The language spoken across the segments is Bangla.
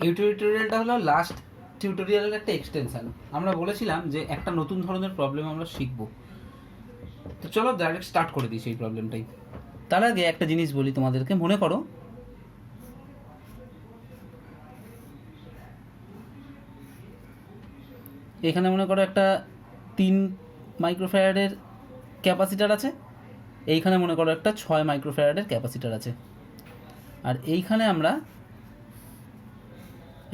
এই টিউটোরিয়ালটা হলো লাস্ট টিউটোরিয়ালের একটা এক্সটেনশন। আমরা বলেছিলাম যে একটা নতুন ধরনের প্রবলেম আমরা শিখব, তো চলো ডাইরেক্ট স্টার্ট করে দিই সেই প্রবলেমটাই। তার আগে একটা জিনিস বলি তোমাদেরকে, মনে করো এখানে মনে করো একটা 3 মাইক্রোফ্যারাডের ক্যাপাসিটার আছে, এইখানে মনে করো একটা 6 মাইক্রোফ্যারাডের ক্যাপাসিটার আছে, আর এইখানে আমরা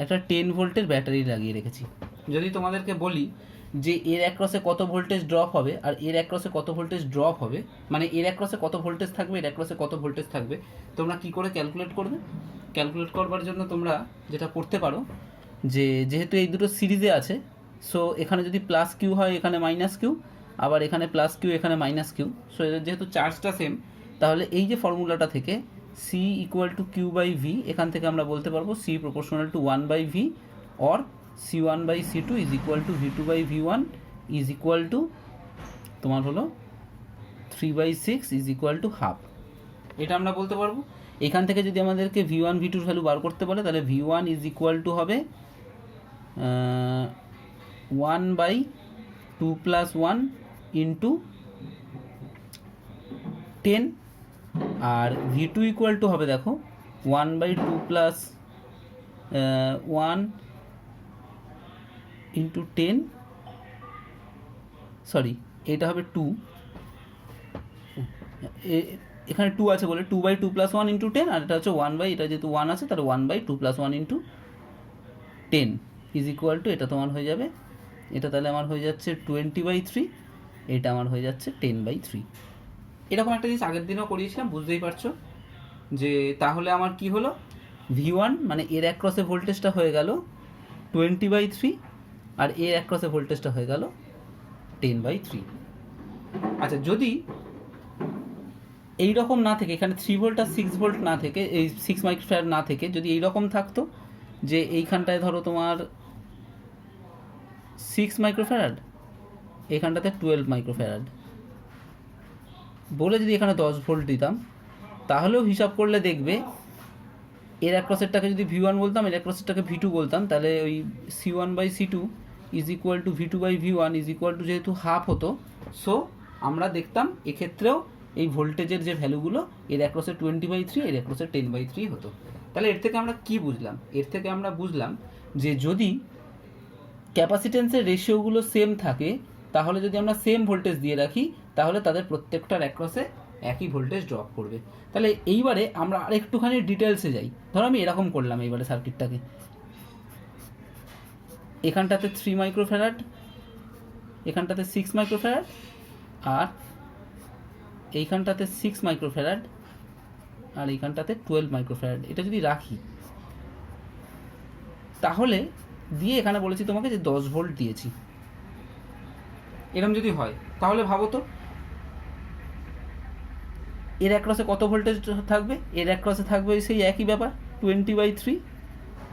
একটা 10 ভোল্টের ব্যাটারি লাগিয়ে রেখেছি। যদি তোমাদেরকে বলি যে এর অ্যাক্রসে কত ভোল্টেজ ড্রপ হবে আর এর অ্যাক্রসে কত ভোল্টেজ ড্রপ হবে, মানে এর অ্যাক্রসে কত ভোল্টেজ থাকবে এর অ্যাক্রসে কত ভোল্টেজ থাকবে, তোমরা কি করে ক্যালকুলেট করবে? ক্যালকুলেট করবার জন্য তোমরা যেটা করতে পারো, যে যেহেতু এই দুটো সিরিজে আছে, সো এখানে যদি প্লাস কিউ হয় এখানে মাইনাস কিউ, আবার এখানে প্লাস কিউ এখানে মাইনাস কিউ, সো এদের যেহেতু চার্জটা সেম, তাহলে এই যে ফর্মুলাটা থেকে C equal to Q by V, এখান থেকে আমরা বলতে পারবো C proportional to 1 by V, or C1 by C2 is equal to V2 by V1 is equal to তোমার হলো 3/6 ইজ ইকুয়াল টু হাফ। এটা আমরা বলতে পারবো। এখান থেকে যদি আমাদেরকে V1 V2 ভ্যালু বার করতে বলে, তাহলে V1 ইজ ইকুয়াল টু হবে 1/2 প্লাস 1 ইন্টু 10, আর V2 ইকুয়াল টু হবে দেখো 1/2 প্লাস 1 ইন্টু 10, সরি এটা হবে 2, এখানে 2 আছে বলে 2/2 প্লাস 1 ইন্টু 10, আর এটা হচ্ছে 1/, এটা যেহেতু 1 আছে তাহলে 1/2 plus 1 into 10 is equal two, এটা তোমার হয়ে যাবে, এটা তাহলে আমার হয়ে যাচ্ছে 20/3, এটা আমার হয়ে যাচ্ছে 10/3। এরকম একটা জিনিস আগের দিনও করিয়েছিলাম, বুঝতেই পারছো যে তাহলে আমার কি হলো, V1 মানে এর অ্যাক্রসে ভোল্টেজটা হয়ে গেল 20/3, আর এর অ্যাক্রসে ভোল্টেজটা হয়ে গেল 10/3। আচ্ছা, যদি এই রকম না থেকে, এখানে 3 ভোল্ট আর 6 ভোল্ট না থেকে, এই 6 মাইক্রোফ্যারাড না থেকে যদি এই রকম থাকতো যে এইখানটায় ধরো তোমার 6 মাইক্রোফ্যারাড, এইখানটাতে 12 মাইক্রোফ্যারাড বলে যদি এখানে 10 ভোল্ট দিতাম, তাহলেও হিসাব করলে দেখবে এর অ্যাক্রসেরটাকে যদি V1 বলতাম, এর অ্যাক্রসেরটাকে V2 বলতাম, তাহলে ওই C1 by C2 is equal to V2 by V1 is equal to যেহেতু হাফ হতো, সো আমরা দেখতাম এক্ষেত্রেও এই ভোল্টেজের যে ভ্যালুগুলো এর অ্যাক্রসে 20/3, এর অ্যাক্রসে 10/3 হতো। তাহলে এর থেকে আমরা কি বুঝলাম? এর থেকে আমরা বুঝলাম যে যদি ক্যাপাসিটেন্সের রেশিওগুলো সেম থাকে, তাহলে যদি আমরা সেম ভোল্টেজ দিয়ে রাখি, তাহলে তাদের প্রত্যেকটার অ্যাক্রসে একই ভোল্টেজ ড্রপ করবে। তাহলে এইবারে আমরা আর একটুখানি ডিটেলসে যাই। ধরো আমি এরকম করলাম এইবারে সার্কিটটাকে, এখানটাতে 3 মাইক্রোফ্যারাড, এখানটাতে 6 মাইক্রোফ্যারাড, আর এইখানটাতে 6 মাইক্রোফ্যারাড, আর এইখানটাতে 12 মাইক্রোফ্যারাড, এটা যদি রাখি, তাহলে দিয়ে এখানে বলেছি তোমাকে যে 10 ভোল্ট দিয়েছি, এরকম যদি হয় তাহলে ভাবো তো এর অ্যাক্রসে কত ভোল্টেজ থাকবে? এর অ্যাক্রসে থাকবে সেই একই ব্যাপার 20/3,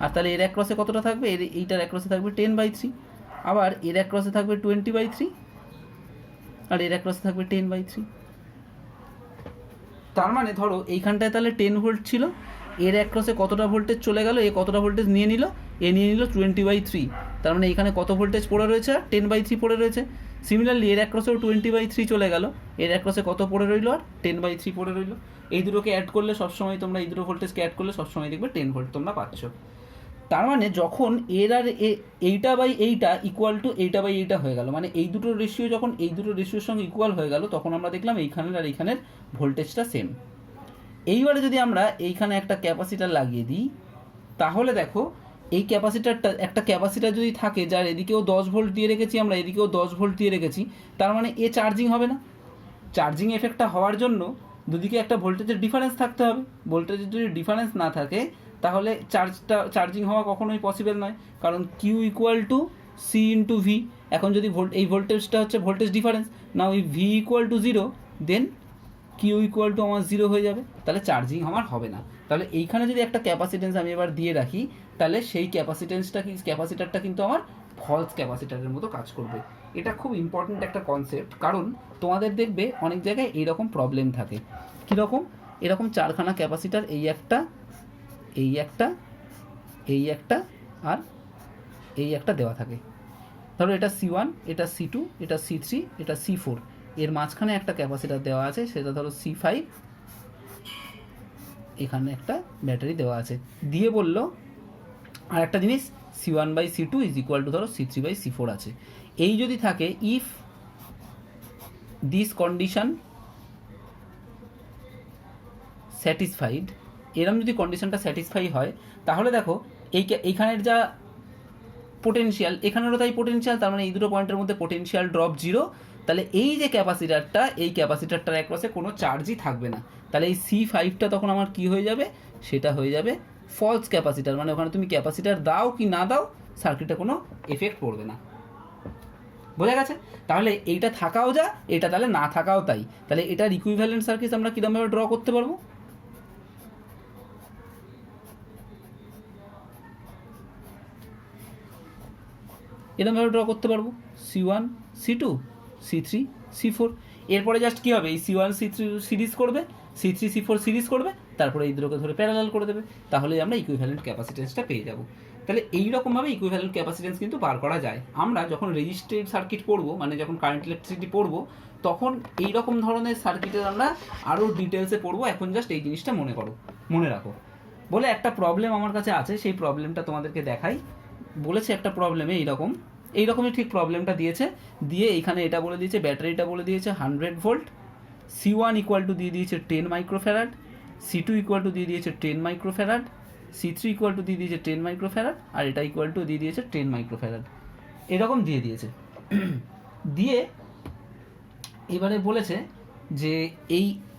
আর তাহলে এর অ্যাক্রসে কতটা থাকবে? এইটার অ্যাক্রসে থাকবে 10/3, আবার এর অ্যাক্রসে থাকবে 20/3, আর এর অ্যাক্রসে থাকবে 10/3। তার মানে ধরো এইখানটায় তাহলে 10 ভোল্ট ছিল, এর অ্যাক্রসে কতটা ভোল্টেজ চলে গেল, এ কতটা ভোল্টেজ নিয়ে নিল, এ নিয়ে নিল 20/3, তার মানে এখানে কত ভোল্টেজ পড়ে রয়েছে? আর 10/3 পড়ে রয়েছে। সিমিলারলি এর অ্যাক্রসেও 20/3 চলে গেল, এর অ্যাক্রসে কত পড়ে রইল? আর 10/3 পড়ে রইল। এই দুটোকে অ্যাড করলে সবসময় তোমরা, এই দুটো ভোল্টেজকে অ্যাড করলে সবসময় দেখবে 10 ভোল্ট তোমরা পাচ্ছ। তার মানে যখন এর আর এইটা বাই এইটা ইকুয়াল টু এইটা বাই এইটা হয়ে গেল, মানে এই দুটোর রেশিও যখন এই দুটো রেশিওর সঙ্গে ইকুয়াল হয়ে গেল, তখন আমরা দেখলাম এইখানের আর এইখানের ভোল্টেজটা সেম। এইবারে যদি আমরা এইখানে একটা ক্যাপাসিটার লাগিয়ে দিই, তাহলে দেখো এই ক্যাপাসিটারটা, একটা ক্যাপাসিটার যদি থাকে যার এদিকেও 10 ভোল্ট দিয়ে রেখেছি আমরা, এদিকেও 10 ভোল্ট দিয়ে রেখেছি, তার মানে এ চার্জিং হবে না। চার্জিং এফেক্টটা হওয়ার জন্য দুদিকে একটা ভোল্টেজের ডিফারেন্স থাকতে হবে। ভোল্টেজের যদি ডিফারেন্স না থাকে, তাহলে চার্জিং হওয়া কখনোই পসিবল নয়, কারণ Q equal to C into V. এখন যদি এই ভোল্টেজটা হচ্ছে ভোল্টেজ ডিফারেন্স, না ওই V equal to 0, then Q equal to আমার 0 হয়ে যাবে, তাহলে চার্জিং আমার হবে না। তাহলে এইখানে যদি একটা ক্যাপাসিটেন্স আমি এবার দিয়ে রাখি, তাহলে সেই ক্যাপাসিটারটা কিন্তু আমার ফলস ক্যাপাসিটারের মতো কাজ করবে। এটা খুব ইম্পর্ট্যান্ট একটা কনসেপ্ট, কারণ তোমাদের দেখবে অনেক জায়গায় এইরকম প্রবলেম থাকে। কীরকম? এরকম 4খানা ক্যাপাসিটার, এই একটা, এই একটা, এই একটা আর এই একটা দেওয়া থাকে। ধরো এটা C1, এটা C2, এটা C3, এটা C4, এর মাঝখানে একটা ক্যাপাসিটার দেওয়া আছে, সেটা ধরো C5, এখানে একটা ব্যাটারি দেওয়া আছে। দিয়ে বলল আর একটা জিনিস, C1/C2 ইজ ইকুয়াল টু ধরো C3/C4 আছে। এই যদি থাকে, ইফ দিস কন্ডিশন স্যাটিসফাইড, এরম যদি কন্ডিশনটা স্যাটিসফাই হয়, তাহলে দেখো এইখানের যা পোটেনশিয়াল, এখানেরও তাই পোটেনশিয়াল, তার মানে এই দুটো পয়েন্টের মধ্যে পোটেনশিয়াল ড্রপ 0। তাহলে এই যে ক্যাপাসিটারটা, এই ক্যাপাসিটারটার অ্যাক্রসে কোনো চার্জই থাকবে না। তাহলে এই C5টা তখন আমার কি হয়ে যাবে, সেটা হয়ে যাবে ফলস ক্যাপাসিটার। মানে ওখানে তুমি ক্যাপাসিটার দাও কি না দাও, সার্কিটে কোনো এফেক্ট পড়বে না। বোঝা গেছে? তাহলে এইটা থাকাও যা, এটা তাহলে না থাকাও তাই। তাহলে এটার ইকুইভ্যালেন্ট সার্কিট আমরা কীরকমভাবে ড্র করতে পারবো? এরকমভাবে ড্র করতে পারবো, C1, C2, C3, C4। এরপরে জাস্ট কী হবে, এই C1, C3 সিরিজ করবে, C3, C4 সিরিজ করবে, তারপরে এই দুটোকে ধরে প্যারালাল করে দেবে, তাহলে আমরা ইকুইভ্যালেন্ট ক্যাপাসিটেন্সটা পেয়ে যাব। তাহলে এইরকমভাবে ইকুইভ্যালেন্ট ক্যাপাসিটেন্স কিন্তু বার করা যায়। আমরা যখন রেজিস্ট্রেড সার্কিট পড়বো, মানে যখন কারেন্ট ইলেকট্রিসিটি পড়বো, তখন এইরকম ধরনের সার্কিটের আমরা আরও ডিটেলসে পড়বো। এখন জাস্ট এই জিনিসটা মনে রাখো। বলে একটা প্রবলেম আমার কাছে আছে, সেই প্রবলেমটা তোমাদেরকে দেখাই। বলেছে একটা প্রবলেমে এইরকমই ঠিক প্রবলেমটা দিয়েছে, দিয়ে এইখানে এটা বলে দিয়েছে, ব্যাটারিটা বলে দিয়েছে 100 ভোল্ট, C1 ইকুয়াল টু দিয়ে দিয়েছে 10 মাইক্রোফ্যারাড, C2 ইকুয়াল টু দিয়ে দিয়েছে 10 মাইক্রোফ্যারাড, C3 ইকুয়াল টু দিয়ে দিয়েছে 10 মাইক্রোফ্যারাড, আর এটা ইকুয়াল টু দিয়ে দিয়েছে 10 মাইক্রোফ্যারাড। এরকম দিয়ে দিয়েছে। দিয়ে এবারে বলেছে যে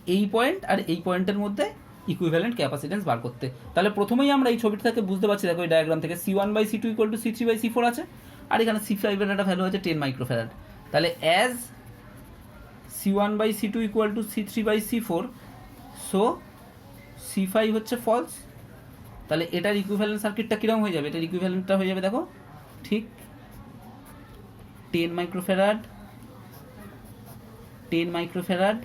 এই পয়েন্ট আর এই পয়েন্টের মধ্যে ইকুইভ্যালেন্ট ক্যাপাসিটেন্স বার করতে। তাহলে প্রথমেই আমরা এই ছবিটা থেকে বুঝতে পারছি, দেখো এই ডায়াগ্রাম থেকে C1/C2 ইকুয়াল টু C3/C4 আছে, আর এখানে C5 এর একটা ভ্যালু আছে 10 মাইক্রোফ্যারাড। তাহলে as C1/C2 equal to C3/C4, so C5 হচ্ছে ফলস। তাহলে এটার ইকুইভ্যালেন্ট সার্কিটটা কীরকম হয়ে যাবে? এটার ইকুইভ্যালেন্টটা হয়ে যাবে দেখো ঠিক 10 মাইক্রোফ্যারাড, 10 মাইক্রোফ্যারাড,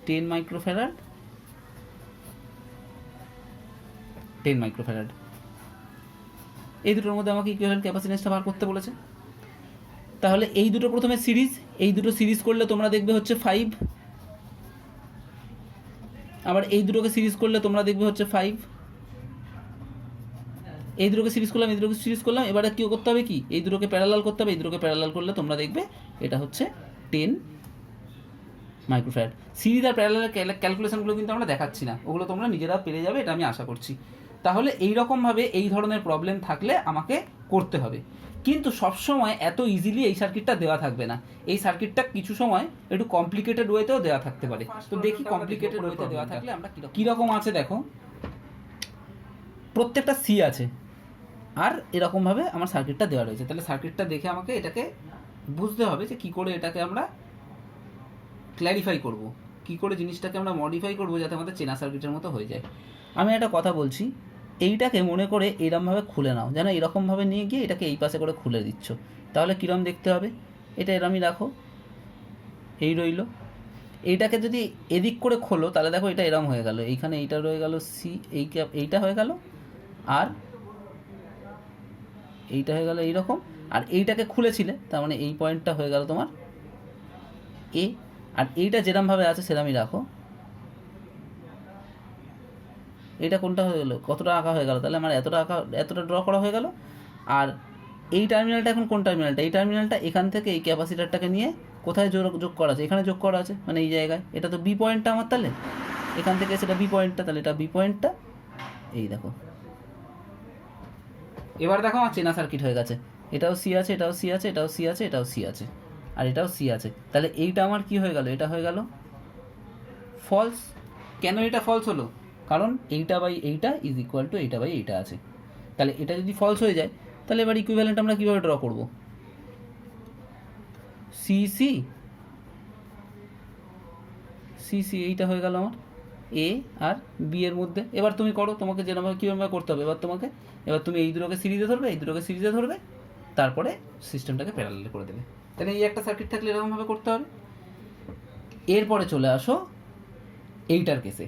10 মাইক্রোফ্যারাড, 10 মাইক্রোফ্যারাড। এই দুটোর মধ্যে আমাকে ইকুইভ্যালেন্ট ক্যাপাসিটেন্সটা বার করতে বলেছে। তাহলে এই দুটো প্রথমে সিরিজ, এই দুটো সিরিজ করলে তোমরা দেখবে হচ্ছে 5, আবার এই দুটোকে সিরিজ করলে তোমরা দেখবে হচ্ছে 5। এই দুটোকে সিরিজ করলাম, এই দুটোকে সিরিজ করলাম, এবারে কী করতে হবে, কি এই দুটোকে প্যারালাল করতে হবে। এই দুটোকে প্যারালাল করলে তোমরা দেখবে এটা হচ্ছে 10 মাইক্রোফ্যারাড। সিরিজ আর প্যারালাল ক্যালকুলেশনগুলো কিন্তু আমরা দেখাচ্ছি না, ওগুলো তোমরা নিজেরা পেরে যাবে, এটা আমি আশা করছি। তাহলে এইরকমভাবে এই ধরনের প্রবলেম থাকলে আমাকে করতে হবে, কিন্তু সবসময় এত ইজিলি এই সার্কিটটা দেওয়া থাকবে না। এই সার্কিটটা কিছু সময় একটু কমপ্লিকেটেড ওয়েতেও দেওয়া থাকতে পারে। তো দেখি কমপ্লিকেটেড ওয়েতে দেওয়া থাকলে আমরা কীরকম আছে। দেখো প্রত্যেকটা সি আছে, আর এরকমভাবে আমার সার্কিটটা দেওয়া রয়েছে। তাহলে সার্কিটটা দেখে আমাকে এটাকে বুঝতে হবে যে কী করে এটাকে আমরা ক্ল্যারিফাই করব, কী করে জিনিসটাকে আমরা মডিফাই করব যাতে আমাদের চেনা সার্কিটের মতো হয়ে যায়। আমি একটা কথা বলছি, এইটাকে মনে করে এরমভাবে খুলে নাও, যেন এরকমভাবে নিয়ে গিয়ে এটাকে এই পাশে করে খুলে দিচ্ছ। তাহলে কীরকম দেখতে হবে, এটা এরমই রাখো, এই রইল। এইটাকে যদি এদিক করে খোলো, তাহলে দেখো এটা এরম হয়ে গেল, এইখানে এইটা রয়ে গেল সি, এইটা হয়ে গেল, আর এইটা হয়ে গেল এইরকম। আর এইটাকে খুলেছিলে, তার মানে এই পয়েন্টটা হয়ে গেল তোমার এ, আর এইটা যেরমভাবে আছে সেরমই রাখো। এটা কোনটা হয়ে গেলো, কতটা আঁকা হয়ে গেল, তাহলে আমার এতটা ড্র করা হয়ে গেল। আর এই টার্মিনালটা এখন কোন টার্মিনালটা, এই টার্মিনালটা এখান থেকে এই ক্যাপাসিটারটাকে নিয়ে কোথায় যোগ করা আছে, এখানে যোগ করা আছে, মানে এই জায়গায়। এটা তো বি পয়েন্টটা আমার, তাহলে এখান থেকে সেটা বি পয়েন্টটা, তাহলে এটা বি পয়েন্টটা, এই দেখো। এবার দেখো আমার চেনা সার্কিট হয়ে গেছে, এটাও সি আছে, এটাও সি আছে, এটাও সি আছে, এটাও সি আছে, আর এটাও সি আছে। তাহলে এইটা আমার কি হয়ে গেল, এটা হয়ে গেল ফলস। কেন এটা ফলস হলো, কারণ এইটা বাই এইটা ইজ ইকুয়াল টু এইটা বাই এইটা আছে। তাহলে এটা যদি ফলস হয়ে যায়, তাহলে এবার ইকুইভ্যালেন্ট আমরা কীভাবে ড্র করব, সি সি সি সি, এইটা হয়ে গেল আমার এ আর বি এর মধ্যে। এবার তুমি করো, তোমাকে যেরকমভাবে কীভাবে করতে হবে, এবার তুমি এই দুটোকে সিরিজে ধরবে, এই দুটোকে সিরিজে ধরবে, তারপরে সিস্টেমটাকে প্যারালাল করে দেবে। তাহলে এই একটা সার্কিট থাকলে এরকমভাবে করতে হবে। এরপরে চলে আসো এইটার কেসে,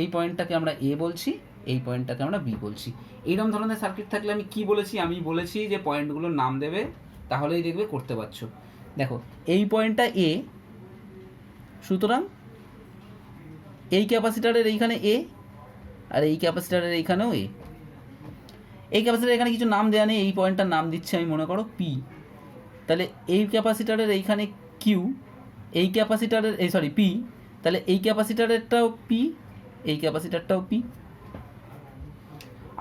এই পয়েন্টটাকে আমরা এ বলছি, এই পয়েন্টটাকে আমরা বি বলছি। এইরকম ধরনের সার্কিট থাকলে আমি কি বলেছি, আমি বলেছি যে পয়েন্টগুলোর নাম দেবে, তাহলেই দেখবে করতে পারছো। দেখো এই পয়েন্টটা এ, সুতরাং এই ক্যাপাসিটারের এইখানে এ, আর এই ক্যাপাসিটারের এইখানেও এ। এই ক্যাপাসিটার এখানে কিছু নাম দেওয়া নেই, এই পয়েন্টটার নাম দিচ্ছে আমি মনে করো পি। তাহলে এই ক্যাপাসিটারের এইখানে কিউ, এই ক্যাপাসিটারের পি, তাহলে এই ক্যাপাসিটারেরটাও পি, এই ক্যাপাসিটারটাও পি।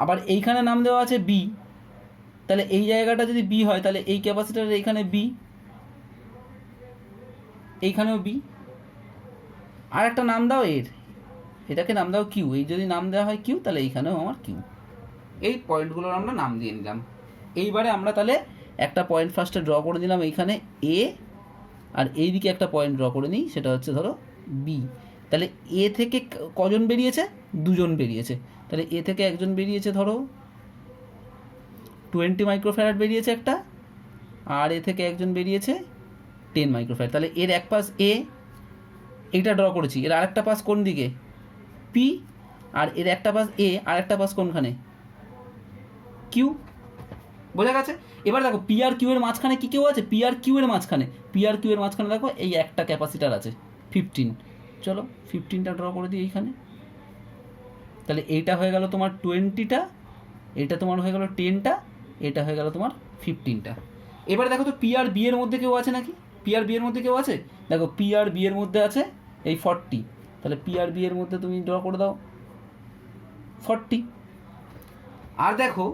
আবার এইখানে নাম দেওয়া আছে বি, তাহলে এই জায়গাটা যদি বি হয় তাহলে এই ক্যাপাসিটারের এইখানে বি, এইখানেও বি। আর একটা নাম দাও এর, এটাকে নাম দাও কিউ, এই যদি নাম দেওয়া হয় কিউ তাহলে এইখানেও আমার কিউ। এই পয়েন্টগুলোর আমরা নাম দিয়ে নিলাম। এইবারে আমরা তাহলে একটা পয়েন্ট ফার্স্টে ড্র করে দিলাম এইখানে এ, আর এই দিকে একটা পয়েন্ট ড্র করে নিই, সেটা হচ্ছে ধরো বি। তাহলে এ থেকে কজন বেরিয়েছে, দুজন বেরিয়েছে। তাহলে এ থেকে একজন বেরিয়েছে ধরো 20 মাইক্রোফ্যারাড বেরিয়েছে একটা, আর এ থেকে একজন বেরিয়েছে 10 মাইক্রোফ্যারাড। তাহলে এর এক পাশ এ, এইটা ড্র করেছি, এর আরেকটা পাশ কোন দিকে পি, আর এর একটা পাশ এ, আর একটা পাশ কোনখানে কিউ। বোঝা গেছে? এবার দেখো পি আর কিউ এর মাঝখানে কি কেউ আছে, পি আর কিউ এর মাঝখানে দেখো এই একটা ক্যাপাসিটার আছে 15। চলো 15টা ড্র করে দিই এইখানে। তাহলে এইটা হয়ে গেল তোমার 20টা, এটা তোমার হয়ে গেল 10টা, এটা হয়ে গেল তোমার 15টা। এবারে দেখো তো পি আর বি এর মধ্যে কেউ আছে নাকি, পি আর বি এর মধ্যে কেউ আছে? দেখো পি আর বি এর মধ্যে আছে এই 40, তাহলে পি আর বি এর মধ্যে তুমি ড্র করে দাও 40। আর দেখো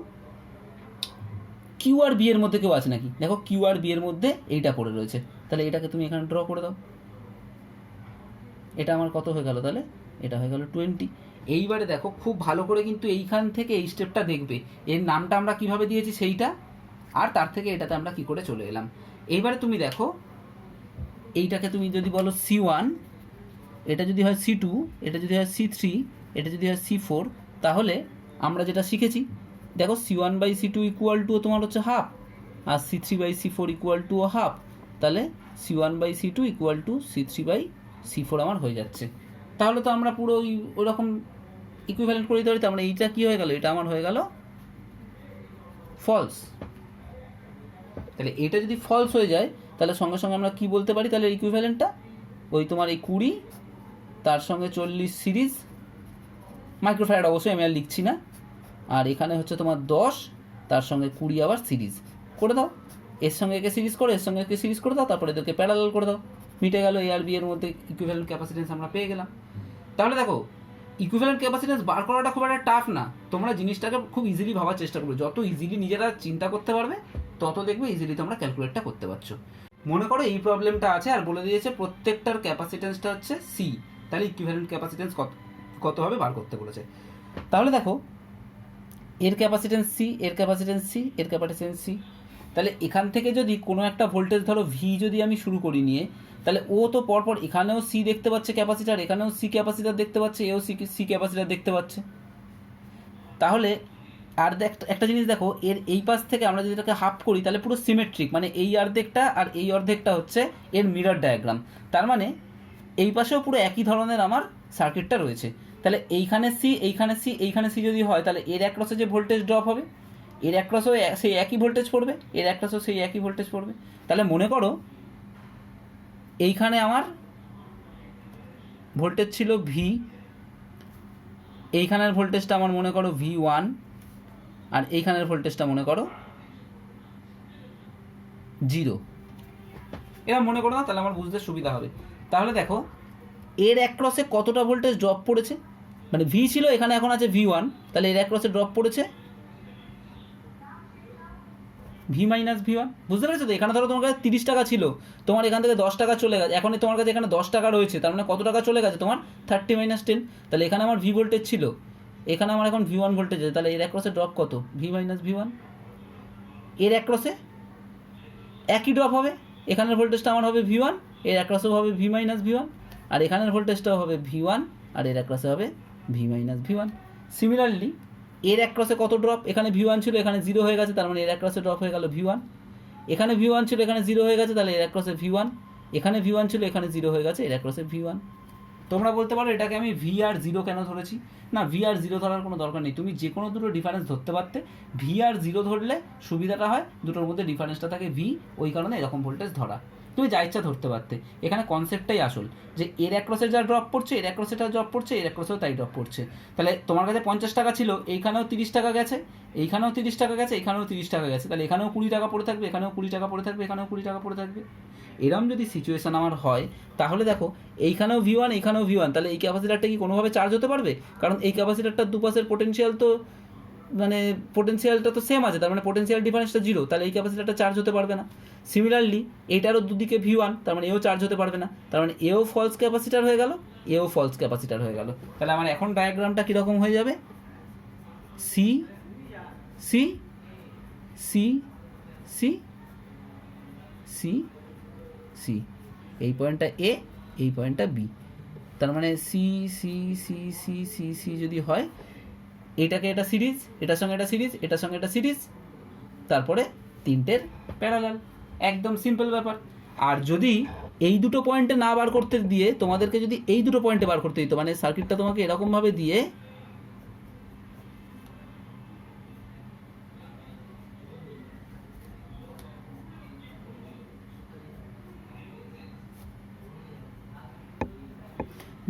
কিউ আর বি এর মধ্যে কেউ আছে নাকি, দেখো কিউ আর বি এর মধ্যে এইটা পড়ে রয়েছে, তাহলে এটাকে তুমি এখানে ড্র করে দাও। এটা আমার কত হয়ে গেল, তাহলে এটা হয়ে গেল 20। এইবারে দেখো খুব ভালো করে কিন্তু এইখান থেকে এই স্টেপটা দেখবে, এর নামটা আমরা কিভাবে দিয়েছি সেইটা, আর তার থেকে এটাতে আমরা কি করে চলে এলাম। এইবারে তুমি দেখো এইটাকে তুমি যদি বলো C1, এটা যদি হয় C2, এটা যদি হয় C3, এটা যদি হয় C4, তাহলে আমরা যেটা শিখেছি দেখো C1/C2 ইকুয়াল টু তোমার হচ্ছে হাফ, আর C3/C4 ইকুয়াল টু হাফ, তাহলে C1/C2 ইকুয়াল টু C3/C4 আমার হয়ে যাচ্ছে। তাহলে তো আমরা পুরো ওইরকম ইকুইভ্যালেন্ট করে দিতে পারি। তার মানে এইটা কী হয়ে গেল, এটা আমার হয়ে গেল ফলস। তাহলে এটা যদি ফলস হয়ে যায় তাহলে সঙ্গে সঙ্গে আমরা কি বলতে পারি, তাহলে ইকুইভ্যালেন্টটা ওই তোমার এই 20 তার সঙ্গে 40 সিরিজ মাইক্রোফ্যারাড, অবশ্যই আমি আর লিখছি না, আর এখানে হচ্ছে তোমার 10 তার সঙ্গে 20 আবার সিরিজ করে দাও, এর সঙ্গে একে সিরিজ করে এর সঙ্গে একে সিরিজ করে দাও, তারপরে এদেরকে প্যারালাল করে দাও, মিটে গেল। এ আর বি এর মধ্যে ইকুইভ্যালেন্ট ক্যাপাসিটেন্স আমরা পেয়ে গেলাম। তাহলে দেখো ইকুইভ্যালেন্ট ক্যাপাসিটেন্স বার করাটা খুব একটা টাফ না, তোমরা জিনিসটাকে খুব ইজিলি ভাবার চেষ্টা করবে, যত ইজিলি নিজেরা চিন্তা করতে পারবে তত দেখবে ইজিলি তোমরা ক্যালকুলেটটা করতে পারছো। মনে করো এই প্রবলেমটা আছে আর বলে দিয়েছে প্রত্যেকটার ক্যাপাসিটেন্সটা হচ্ছে সি, তাহলে ইকুইভ্যালেন্ট ক্যাপাসিটেন্স কত হবে বার করতে বলেছে। তাহলে দেখো এর ক্যাপাসিটেন্স সি, এর ক্যাপাসিটেন্স সি, এর ক্যাপাসিটেন্স সি, তাহলে এখান থেকে যদি কোনো একটা ভোল্টেজ ধরো ভি যদি আমি শুরু করি নিয়ে, তাহলে ও তো পরপর এখানেও সি দেখতে পাচ্ছে ক্যাপাসিটার, এখানেও সি ক্যাপাসিটার দেখতে পাচ্ছে, এও সি ক্যাপাসিটার দেখতে পাচ্ছে। তাহলে আর একটা জিনিস দেখো, এর এই পাশ থেকে আমরা যদি এটাকে হাফ করি তাহলে পুরো সিমেট্রিক, মানে এই অর্ধেকটা আর এই অর্ধেকটা হচ্ছে এর মিরর ডায়াগ্রাম। তার মানে এই পাশেও পুরো একই ধরনের আমার সার্কিটটা রয়েছে। তাহলে এইখানে সি, এইখানে সি, এইখানে সি যদি হয় তাহলে এর অ্যাক্রসে যে ভোল্টেজ ড্রপ হবে এর অ্যাক্রসেও সেই একই ভোল্টেজ পড়বে, এর অ্যাক্রসেও সেই একই ভোল্টেজ পড়বে। তাহলে মনে করো এইখানে আমার ভোল্টেজ ছিল ভি, এইখানের ভোল্টেজটা আমার মনে করো V1, আর এইখানের ভোল্টেজটা মনে করো 0। এবার মনে করো না, তাহলে আমার বুঝতে সুবিধা হবে। তাহলে দেখো এর অ্যাক্রসে কতটা ভোল্টেজ ড্রপ পড়েছে, মানে ভি ছিল এখানে এখন আছে V1, তাহলে এর অ্যাক্রসে ড্রপ পড়েছে V-V1। বুঝতে পেরেছো তো? এখানে ধরো তোমার কাছে 30 টাকা ছিল, তোমার এখান থেকে 10 টাকা চলে গেছে, এখন তোমার কাছে এখানে 10 টাকা রয়েছে, তার মানে কত টাকা চলে গেছে তোমার 30-10। তাহলে এখানে আমার ভি ভোল্টেজ ছিল, এখানে আমার এখন V1 ভোল্টেজ আছে, তাহলে এর অ্যাক্রসে ড্রপ কত V-V1। এর অ্যাক্রসে একই ড্রপ হবে, এখানের ভোল্টেজটা আমার হবে V1, এর অ্যাক্রসেও হবে V-V1, আর এখানের ভোল্টেজটাও হবে V1, আর এর অ্যাক্রসে হবে V-V1। সিমিলারলি এর অ্যাক্রসে কত ড্রপ, এখানে V1 ছিল এখানে 0 হয়ে গেছে, তার মানে এর অ্যাক্রসে ড্রপ হয়ে গেল V1, এখানে V1 ছিল এখানে 0 হয়ে গেছে, তাহলে এর অ্যাক্রসে V1, এখানে V1 ছিল এখানে 0 হয়ে গেছে, এর অ্যাক্রসে V1। তোমরা বলতে পারো এটাকে আমি ভি আর জিরো কেন ধরেছি, না ভি আর জিরো ধরার কোনো দরকার নেই, তুমি যে কোনো দুটো ডিফারেন্স ধরতে পারতে, ভি আর জিরো ধরলে সুবিধাটা হয় দুটোর মধ্যে ডিফারেন্সটা থাকে ভি, ওই কারণে এরকম ভোল্টেজ ধরা, তুমি যা ইচ্ছা ধরতে পারতে। এখানে কনসেপ্টটাই আসল, যে এর অ্যাক্রসে যা ড্রপ পড়ছে, এর অ্যাক্রসে যা ড্রপ পড়ছে, এর অ্যাক্রসেও তাই ড্রপ পড়ছে। তাহলে তোমার কাছে 50 টাকা ছিল, এইখানেও 30 টাকা গেছে, এইখানেও 30 টাকা গেছে, এইখানেও 30 টাকা গেছে, তাহলে এখানেও 20 টাকা পড়ে থাকবে, এখানেও 20 টাকা পড়ে থাকবে, এখানেও 20 টাকা পড়ে থাকবে। এরম যদি সিচুয়েশান আমার হয়, তাহলে দেখো এইখানেও V1 এইখানেও V1, তাহলে এই ক্যাপাসিটারটা কি কোনোভাবে চার্জ হতে পারবে? কারণ এই ক্যাপাসিটারটার দুপাশের পোটেনশিয়াল তো মানে পোটেনশিয়ালটা তো সেম আছে, তার মানে পোটেনশিয়াল ডিফারেন্সটা জিরো, তাহলে এই ক্যাপাসিটারটা চার্জ হতে পারবে না। সিমিলারলি এটারও দুদিকে V1, তার মানে এও চার্জ হতে পারবে না, তার মানে এও ফলস ক্যাপাসিটার হয়ে গেল, এও ফলস ক্যাপাসিটার হয়ে গেল। তাহলে আমার এখন ডায়াগ্রামটা কীরকম হয়ে যাবে? C C C C C C, এই পয়েন্টটা এ, এই পয়েন্টটা বি, তার মানে C C C C C C যদি হয়, এটাকে এটা সিরিজ, এটার সঙ্গে এটা সিরিজ, এটার সঙ্গে এটা সিরিজ, তারপরে তিনটের প্যারালাল, একদম সিম্পল ব্যাপার। আর যদি এই দুটো পয়েন্টে না বার করতে দিয়ে তোমাদেরকে যদি এই দুটো পয়েন্টে বার করতে দিত, মানে সার্কিটটা তোমাকে এরকমভাবে দিয়ে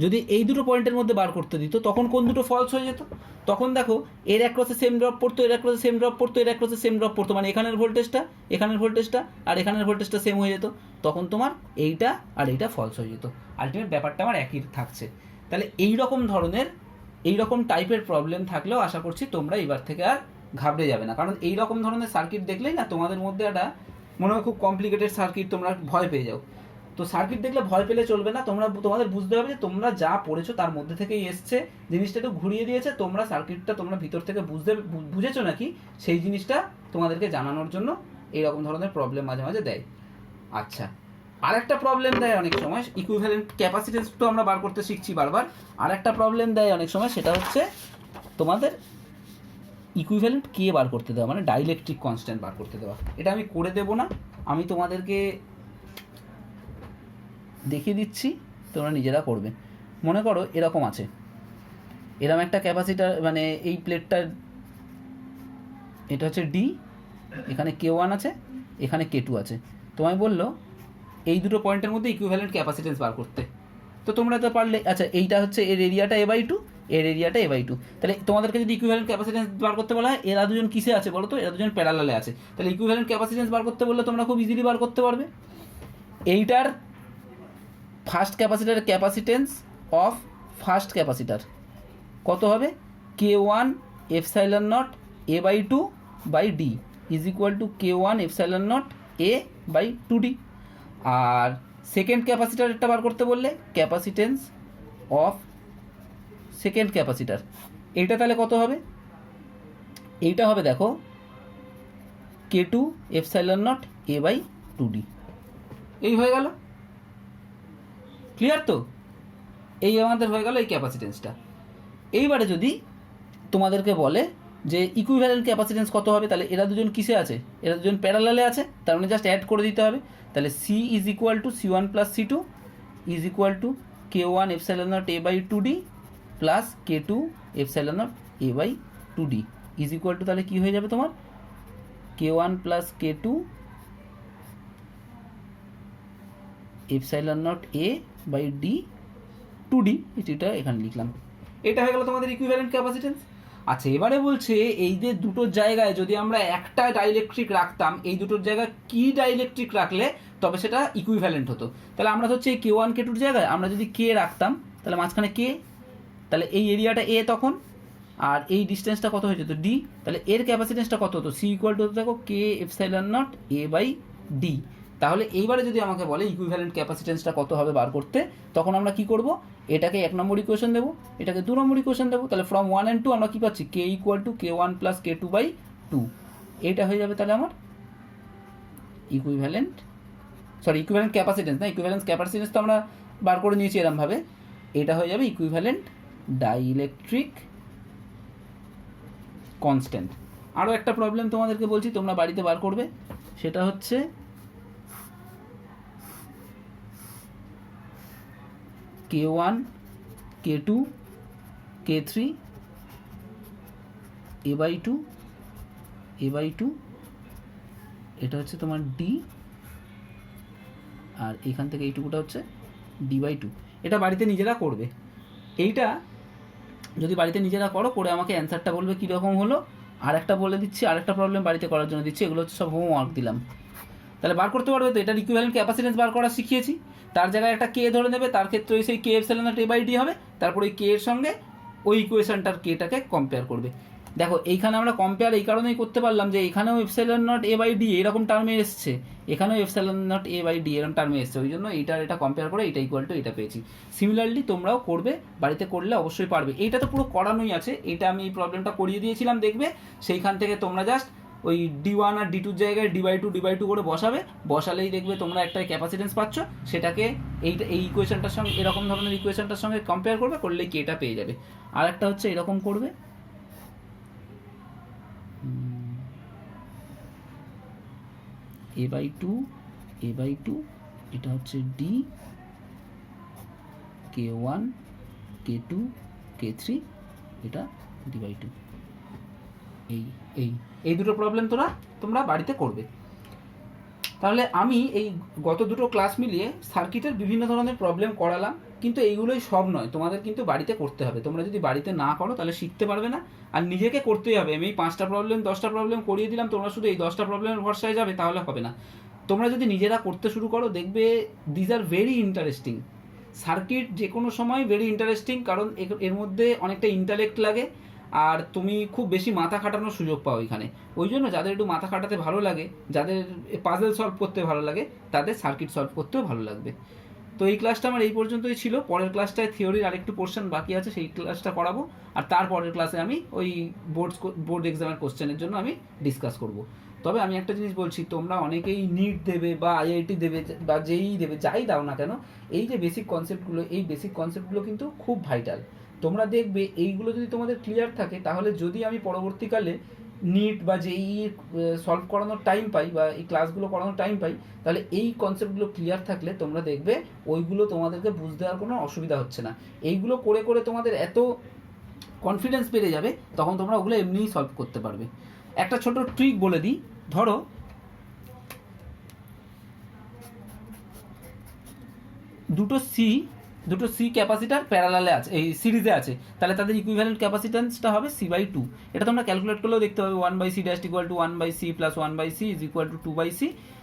যদি এই দুটো পয়েন্টের মধ্যে বার করতে দিত, তখন কোন দুটো ফলস হয়ে যেত? তখন দেখো এর অ্যাক্রসে সেম ড্রপ পড়তো, এর অ্যাক্রসে সেম ড্রপ পড়তো, এর অ্যাক্রসে সেম ড্রপ পড়তো, মানে এখানের ভোল্টেজটা আর এখানের ভোল্টেজটা সেম হয়ে যেত, তখন তোমার এইটা আর এইটা ফলস হয়ে যেত, আলটিমেট ব্যাপারটা আমার একই থাকছে। তাহলে এই রকম ধরনের এই রকম টাইপের প্রবলেম থাকলেও আশা করছি তোমরা এবার থেকে আর ঘাবড়ে যাবে না, কারণ এই রকম ধরনের সার্কিট দেখলেই না তোমাদের মধ্যে একটা মনে হয় খুব কমপ্লিকেটেড সার্কিট, তোমরা ভয় পেয়ে যাও। তো সার্কিট দেখলে ভয় পেলে চলবে না, তোমাদের বুঝতে হবে যে তোমরা যা পড়েছো তার মধ্যে থেকেই এসছে, জিনিসটা একটু ঘুরিয়ে দিয়েছে, তোমরা সার্কিটটা তোমরা ভিতর থেকে বুঝেছো নাকি সেই জিনিসটা তোমাদেরকে জানানোর জন্য এইরকম ধরনের প্রবলেম মাঝে মাঝে দেয়। আচ্ছা, আর একটা প্রবলেম দেয় অনেক সময়, ইকুইভ্যালেন্ট ক্যাপাসিটেন্স তো আমরা বার করতে শিখছি বারবার, আর একটা প্রবলেম দেয় অনেক সময়, সেটা হচ্ছে তোমাদের ইকুইভ্যালেন্ট কে বার করতে দেওয়া, মানে ডাইইলেকট্রিক কনস্ট্যান্ট বার করতে দেওয়া। এটা আমি করে দেবো না, আমি তোমাদেরকে দেখিয়ে দিচ্ছি, তোমরা নিজেরা করবে। মনে করো এরকম আছে, এরকম একটা ক্যাপাসিটার, মানে এই প্লেটটার এটা হচ্ছে ডি, এখানে K1 আছে, এখানে K2 আছে, তোমায় বললো এই দুটো পয়েন্টের মধ্যে ইকুইভ্যালেন্ট ক্যাপাসিটেন্স বার করতে, তো তোমরা তো পারলে। আচ্ছা, এইটা হচ্ছে এর এরিয়াটা A/2, এর এরিয়াটা A/2, তাহলে তোমাদেরকে যদি ইকুইভ্যালেন্ট ক্যাপাসিটেন্স বার করতে বলা হয়, এরা দুজন কিসে আছে বলো তো? এরা দুজন প্যারালালে আছে, তাহলে ইকুইভ্যালেন্ট ক্যাপাসিটেন্স বার করতে বললে তোমরা খুব ইজিলি বার করতে পারবে। এইটার ফার্স্ট ক্যাপাসিটারের ক্যাপাসিটেন্স অফ ফার্স্ট ক্যাপাসিটার কত হবে? K1 epsilon not A/2/D is equal to K1 epsilon not A/2D। আর সেকেন্ড ক্যাপাসিটারটা বার করতে বললে ক্যাপাসিটেন্স অফ সেকেন্ড ক্যাপাসিটার, এইটা তাহলে কত হবে? এইটা হবে দেখো K2 এপসাইলন নট A/2D। এই হয়ে গেল, ক্লিয়ার তো? এই আমাদের হয়ে গেল এই ক্যাপাসিটেন্সটা। এইবারে যদি তোমাদেরকে বলে যে ইকুইভ্যালেন্ট ক্যাপাসিটেন্স কত হবে, তাহলে এরা দুজন কিসে আছে? এরা দুজন প্যারালালে আছে, তার মানে জাস্ট অ্যাড করে দিতে হবে। তাহলে C is equal to C1 plus C2 is equal to K1 epsilon not A/2D plus K2 epsilon not A/2D is equal to, তাহলে কী হয়ে যাবে তোমার? K1 plus K2 epsilon not A/2D, এটা এখানে লিখলাম। এটা হয়ে গেল তোমাদের ইকুইভ্যালেন্ট ক্যাপাসিটেন্স। আচ্ছা, এবারে বলছে এই যে দুটোর জায়গায় যদি আমরা একটা ডাইইলেকট্রিক রাখতাম, এই দুটোর জায়গায় কি ডাইইলেকট্রিক রাখলে তবে সেটা ইকুইভ্যালেন্ট হতো? তাহলে আমরা হচ্ছে এই K1 K2 জায়গায় আমরা যদি K রাখতাম, তাহলে মাঝখানে K, তাহলে এই এরিয়াটা A তখন, আর এই ডিস্টেন্সটা কত হয়ে যেত? D, তাহলে এর ক্যাপাসিটেন্সটা কত হতো? C ইকুয়াল টু দেখো K এপসাইলন নট A/D। তাহলে এইবারে যদি আমাকে বলে ইকুইভ্যালেন্ট ক্যাপাসিটেন্সটা কত হবে বার করতে, তখন আমরা কি করব? এটাকে 1 নম্বর ইকুয়েশন দেবো, এটাকে 2 নম্বর ইকুয়েশন দেবো। তাহলে ফ্রম 1 and 2 আমরা কি পাচ্ছি? K equal to K1 plus K2/2, এইটা হয়ে যাবে তাহলে আমার ইকুইভ্যালেন্ট ক্যাপাসিটেন্স, না ইকুইভ্যালেন্স ক্যাপাসিটেন্স তো আমরা বার করে নিয়েছি এরমভাবে, এটা হয়ে যাবে ইকুইভ্যালেন্ট ডাইইলেকট্রিক কনস্ট্যান্ট। আরও একটা প্রবলেম তোমাদেরকে বলছি, তোমরা বাড়িতে বার করবে, সেটা হচ্ছে K1 K2 K3 A/2 A/2, এটা হচ্ছে তোমার D, আর এখান থেকে এইটুকুটা হচ্ছে D/2। এটা বাড়িতে নিজেরা করবে। এইটা যদি বাড়িতে নিজেরা করে আমাকে অ্যান্সারটা বলবে কীরকম হলো। আর একটা বলে দিচ্ছি, আরেকটা প্রবলেম বাড়িতে করার জন্য দিচ্ছি, এগুলো হচ্ছে সব হোমওয়ার্ক দিলাম। তাহলে বার করতে পারবে তো, এটার ইকুইভ্যালেন্ট ক্যাপাসিটেন্স বার করা শিখিয়েছি। তার জায়গায় একটা কে ধরে নেবে, তার ক্ষেত্রে ওই সেই কে এপসাইলন নট A/D হবে, তারপর ওই কে এর সঙ্গে ওই ইকুয়েশনটার কেটাকে কম্পেয়ার করবে। দেখো এইখানে আমরা কম্পেয়ার এই কারণেই করতে পারলাম যে এখানেও এপসাইলন নট A/D এরকম টার্মে এসছে, এখানেও এপসাইলন নট A/D এরকম টার্মে এসছে, ওই জন্য এইটার এটা কম্পেয়ার করে এটা ইকুয়াল টু এটা পেয়েছি। সিমিলারলি তোমরাও করবে, বাড়িতে করলে অবশ্যই পারবে। এইটা তো পুরো করানোই আছে, এটা আমি এই প্রবলেমটা করিয়ে দিয়েছিলাম, দেখবে সেইখান থেকে তোমরা জাস্ট ওই D1 আর D2 জায়গায় D/2 করে বসালেই দেখবে তোমরা একটা ক্যাপাসিটেন্স পাচ্ছ, সেটাকে এই ইকুয়েশনটার সঙ্গে, এরকম ধরনের ইকুয়েশনটার সঙ্গে কম্পেয়ার করবে, করলেই কেটা পেয়ে যাবে। আর একটা হচ্ছে এরকম করবে, A/2 এটা হচ্ছে D, K1 K2 K3 এটা D/2। এই দুটো প্রবলেম তোমরা বাড়িতে করবে। তাহলে আমি এই গত দুটো ক্লাস মিলিয়ে সার্কিটের বিভিন্ন ধরনের প্রবলেম করালাম, কিন্তু এইগুলোই সব নয়, তোমাদের কিন্তু বাড়িতে করতে হবে। তোমরা যদি বাড়িতে না করো তাহলে শিখতে পারবে না, আর নিজেকে করতেই হবে। আমি এই 5টা প্রবলেম 10টা প্রবলেম করিয়ে দিলাম, তোমরা শুধু এই 10টা প্রবলেমের ভরসায় যাবে তাহলে হবে না। তোমরা যদি নিজেরা করতে শুরু করো দেখবে these are very interesting. Circuit যে কোনো সময় ভেরি ইন্টারেস্টিং, কারণ এর মধ্যে অনেকটা ইন্টালেক্ট লাগে, আর তুমি খুব বেশি মাথা খাটানোর সুযোগ পাও এখানে। ওই জন্য যাদের একটু মাথা খাটাতে ভালো লাগে, যাদের পাজল সলভ করতে ভালো লাগে, তাদের সার্কিট সলভ করতেও ভালো লাগবে। তো এই ক্লাসটা আমার এই পর্যন্তই ছিল। পরের ক্লাসটায় থিওরির আরেকটু পোর্শন বাকি আছে, সেই ক্লাসটা করাবো। আর তারপরের ক্লাসে আমি ওই বোর্ড এক্সামের কোশ্চেনের জন্য আমি ডিসকাস করব। তবে আমি একটা জিনিস বলছি, তোমরা অনেকেই নিট দেবে বা IIT দেবে বা JEE দেবে, যাই দাও না কেন, এই যে বেসিক কনসেপ্টগুলো কিন্তু খুব ভাইটাল। তোমরা দেখবে এইগুলো যদি তোমাদের ক্লিয়ার থাকে, তাহলে যদি আমি পরবর্তীকালে নিট বা JEE সলভ করানোর টাইম পাই বা এই ক্লাসগুলো করানোর টাইম পাই, তাহলে এই কনসেপ্টগুলো ক্লিয়ার থাকলে তোমরা দেখবে ওইগুলো তোমাদেরকে বুঝতে আর কোনো অসুবিধা হচ্ছে না। এইগুলো করে তোমাদের এত কনফিডেন্স বেড়ে যাবে, তখন তোমরা ওগুলো এমনিই সলভ করতে পারবে। একটা ছোট ট্রিক বলে দিই, ধরো দুটো সি ক্যাপাসিটার প্যারালালে আছে, এই সিরিজে আছে, তাহলে তাদের ইকুইভ্যালেন্ট ক্যাপাসিটেন্সটা হবে C/2। এটা তোমরা ক্যালকুলেট করলেও দেখতে পাবে, 1/C dash equal to 1/C plus 1/C is equal two 2/C,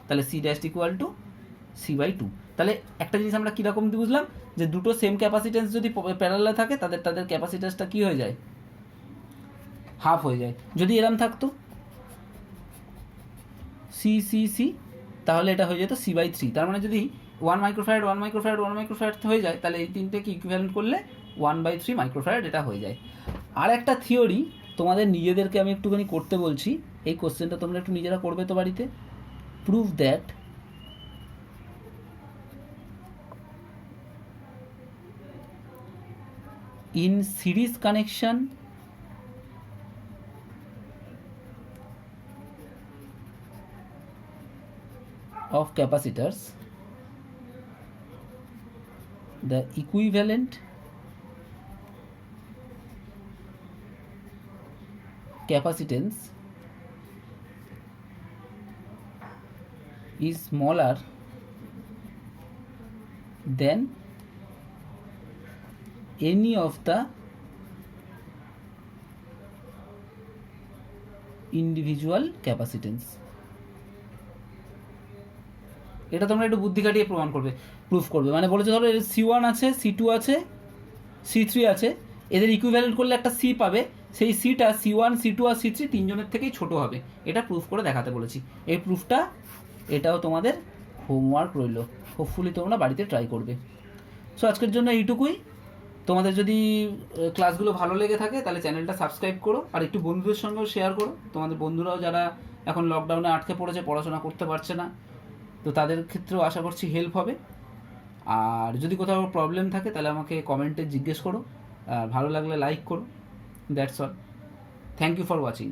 তাহলে C dash equal to C/2। তাহলে একটা জিনিস আমরা কীরকম বুঝলাম, যে দুটো সেম ক্যাপাসিটেন্স যদি প্যারালালে থাকে তাদের ক্যাপাসিটেন্সটা কী হয়ে যায়, হাফ হয়ে যায়। যদি এরম থাকতো C তাহলে এটা হয়ে যেত C/3। তার মানে যদি 1 মাইক্রোফ্যারাড হয়ে যায়, তাহলে এই তিনটেকে ইকুইভ্যালেন্ট করলে 1/3 মাইক্রোফ্যারাড এটা হয়ে যায়। আর একটা থিওরি তোমাদের নিজেদেরকে আমি একটুখানি করতে বলছি, এই কোশ্চেনটা তোমরা একটু নিজেরা করবে তো বাড়িতে। Prove that in series connection of capacitors, the equivalent capacitance is smaller than any of the individual capacitance। এটা তোমরা একটু বুদ্ধি খাটিয়ে প্রুফ করবে। মানে বলেছে ধরো C1 আছে, C2 আছে, C3 আছে, এদের ইকুইভ্যালেন্ট করলে একটা C পাবে, সেই Cটা C1 C2 আর C3 তিনজনের থেকেই ছোট হবে। এটা প্রুফ করে দেখাতে বলেছি। এই প্রুফটা এটাও তোমাদের হোমওয়ার্ক রইল, হোপফুলি তোমরা বাড়িতে ট্রাই করবে। সো আজকের জন্য এইটুকুই। তোমাদের যদি ক্লাসগুলো ভালো লেগে থাকে তাহলে চ্যানেলটা সাবস্ক্রাইব করো, আর একটু বন্ধুদের সঙ্গেও শেয়ার করো। তোমাদের বন্ধুরাও যারা এখন লকডাউনে আটকে পড়েছে, পড়াশোনা করতে পারছে না, তো তাদের ক্ষেত্রেও আশা করছি হেল্প হবে। আর যদি কোথাও প্রবলেম থাকে তাহলে আমাকে কমেন্টে জিজ্ঞেস করো, আর ভালো লাগলে লাইক করো। That's all. Thank you for watching.